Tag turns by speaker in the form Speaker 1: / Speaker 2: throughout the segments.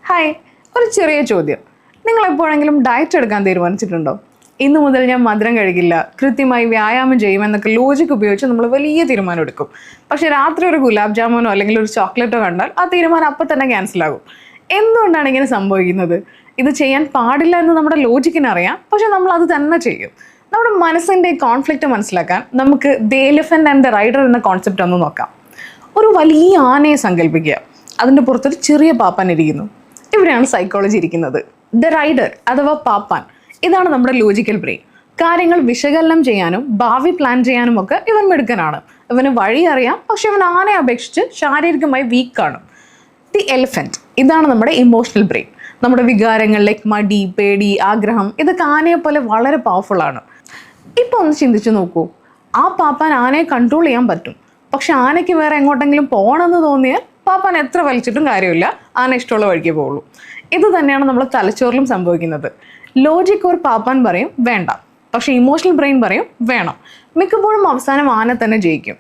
Speaker 1: Hi, ഒരു ചെറിയ ചോദ്യം. നിങ്ങൾ എപ്പോഴെങ്കിലും ഡയറ്റ് എടുക്കാൻ തീരുമാനിച്ചിട്ടുണ്ടോ? ഇന്നു മുതൽ ഞാൻ മധുരം കഴിക്കില്ല, കൃത്യമായി വ്യായാമം ചെയ്യുമെന്നൊക്കെ ലോജിക്ക് ഉപയോഗിച്ച് നമ്മൾ വലിയ തീരുമാനം എടുക്കും. പക്ഷേ രാത്രി ഒരു ഗുലാബ് ജാമുനോ അല്ലെങ്കിൽ ഒരു ചോക്ലേറ്റോ കണ്ടാൽ ആ തീരുമാനം അപ്പം തന്നെ ക്യാൻസൽ ആകും. എന്തുകൊണ്ടാണ് ഇങ്ങനെ സംഭവിക്കുന്നത്? ഇത് ചെയ്യാൻ പാടില്ല എന്ന് നമ്മുടെ ലോജിക്കിന് അറിയാം, പക്ഷെ നമ്മൾ അത് തന്നെ ചെയ്യും. നമ്മുടെ മനസ്സിൻ്റെ കോൺഫ്ലിക്റ്റ് മനസ്സിലാക്കാൻ നമുക്ക് the elephant and the rider എന്ന കോൺസെപ്റ്റ് ഒന്ന് നോക്കാം. ഒരു വലിയ ആനയെ സങ്കല്പിക്കുക. അതിൻ്റെ പുറത്തൊരു ചെറിയ പാപ്പാൻ ഇരിക്കുന്നു. ഇവിടെയാണ് സൈക്കോളജി ഇരിക്കുന്നത്. ദ റൈഡർ അഥവാ പാപ്പാൻ, ഇതാണ് നമ്മുടെ ലോജിക്കൽ ബ്രെയിൻ. കാര്യങ്ങൾ വിശകലനം ചെയ്യാനും ഭാവി പ്ലാൻ ചെയ്യാനും ഒക്കെ ഇവൻ മിടുക്കനാണ്. ഇവന് വഴി അറിയാം, പക്ഷെ ഇവൻ ആനയെ അപേക്ഷിച്ച് ശാരീരികമായി വീക്കാണ്. ദി എലിഫന്റ്, ഇതാണ് നമ്മുടെ ഇമോഷണൽ ബ്രെയിൻ. നമ്മുടെ വികാരങ്ങൾ ലൈക്ക് മടി, പേടി, ആഗ്രഹം, ഇതൊക്കെ ആനയെ പോലെ വളരെ പവർഫുൾ ആണ്. ഇപ്പോൾ ഒന്ന് ചിന്തിച്ചു നോക്കൂ. ആ പാപ്പാൻ ആനയെ കൺട്രോൾ ചെയ്യാൻ പറ്റും, പക്ഷെ ആനയ്ക്ക് വേറെ എങ്ങോട്ടെങ്കിലും പോകണമെന്ന് തോന്നിയാൽ പാപ്പാൻ എത്ര വലിച്ചിട്ടും കാര്യമില്ല, ആന ഇഷ്ടമുള്ള വഴിക്കേ പോകുള്ളൂ. ഇത് തന്നെയാണ് നമ്മുടെ തലച്ചോറിലും സംഭവിക്കുന്നത്. ലോജിക് ഒരു പാപ്പാൻ പറയും വേണ്ട, പക്ഷേ ഇമോഷണൽ ബ്രെയിൻ പറയും വേണം. മിക്കപ്പോഴും അവസാനം ആന തന്നെ ജയിക്കും.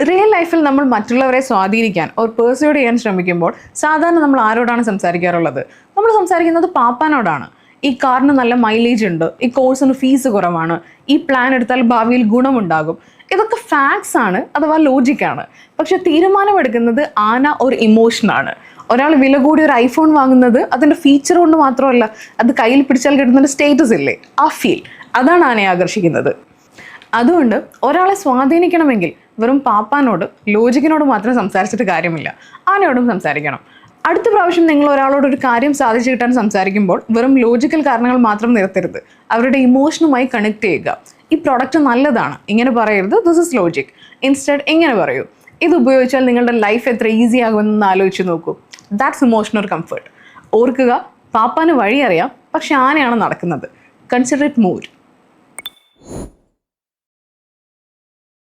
Speaker 1: റിയൽ ലൈഫിൽ നമ്മൾ മറ്റുള്ളവരെ സ്വാധീനിക്കാൻ ഒരു പേഴ്സ്യൂഡ് ചെയ്യാൻ ശ്രമിക്കുമ്പോൾ സാധാരണ നമ്മൾ ആരോടാണ് സംസാരിക്കാറുള്ളത്? നമ്മൾ സംസാരിക്കുന്നത് പാപ്പാനോടാണ്. ഈ കാറിന് നല്ല മൈലേജ് ഉണ്ട്, ഈ കോഴ്സിന് ഫീസ് കുറവാണ്, ഈ പ്ലാൻ എടുത്താൽ ഭാവിയിൽ ഗുണമുണ്ടാകും. ഇതൊക്കെ ഫാക്ട്സ് ആണ്, അഥവാ ലോജിക്കാണ്. പക്ഷെ തീരുമാനമെടുക്കുന്നത് ആന ഒരു ഇമോഷനാണ്. ഒരാൾ വില കൂടി ഒരു ഐഫോൺ വാങ്ങുന്നത് അതിൻ്റെ ഫീച്ചർ കൊണ്ട് മാത്രമല്ല, അത് കയ്യിൽ പിടിച്ചാൽ കിട്ടുന്നൊരു സ്റ്റേറ്റസ് ഇല്ലേ, ആ ഫീൽ, അതാണ് ആനയെ ആകർഷിക്കുന്നത്. അതുകൊണ്ട് ഒരാളെ സ്വാധീനിക്കണമെങ്കിൽ വെറും പാപ്പാനോട് ലോജിക്കിനോട് മാത്രം സംസാരിച്ചിട്ട് കാര്യമില്ല, ആനയോടും സംസാരിക്കണം. അടുത്ത പ്രാവശ്യം നിങ്ങൾ ഒരാളോട് ഒരു കാര്യം സാധിച്ചു കിട്ടാൻ സംസാരിക്കുമ്പോൾ വെറും ലോജിക്കൽ കാരണങ്ങൾ മാത്രം നിർത്തരുത്, അവരുടെ ഇമോഷനുമായി കണക്ട് ചെയ്യുക. ഈ പ്രോഡക്റ്റ് നല്ലതാണ്, ഇങ്ങനെ പറയരുത്, ദിസ് ഇസ് ലോജിക്. ഇൻസ്റ്റെഡ് ഇങ്ങനെ പറയൂ, ഇത് ഉപയോഗിച്ചാൽ നിങ്ങളുടെ ലൈഫ് എത്ര ഈസി ആകുമെന്ന് ആലോചിച്ച് നോക്കൂ. That's emotional comfort. ഓർക്കുക, പാപ്പാന് വഴി അറിയാം, പക്ഷെ ആനയാണ് നടക്കുന്നത്. Consider it mood.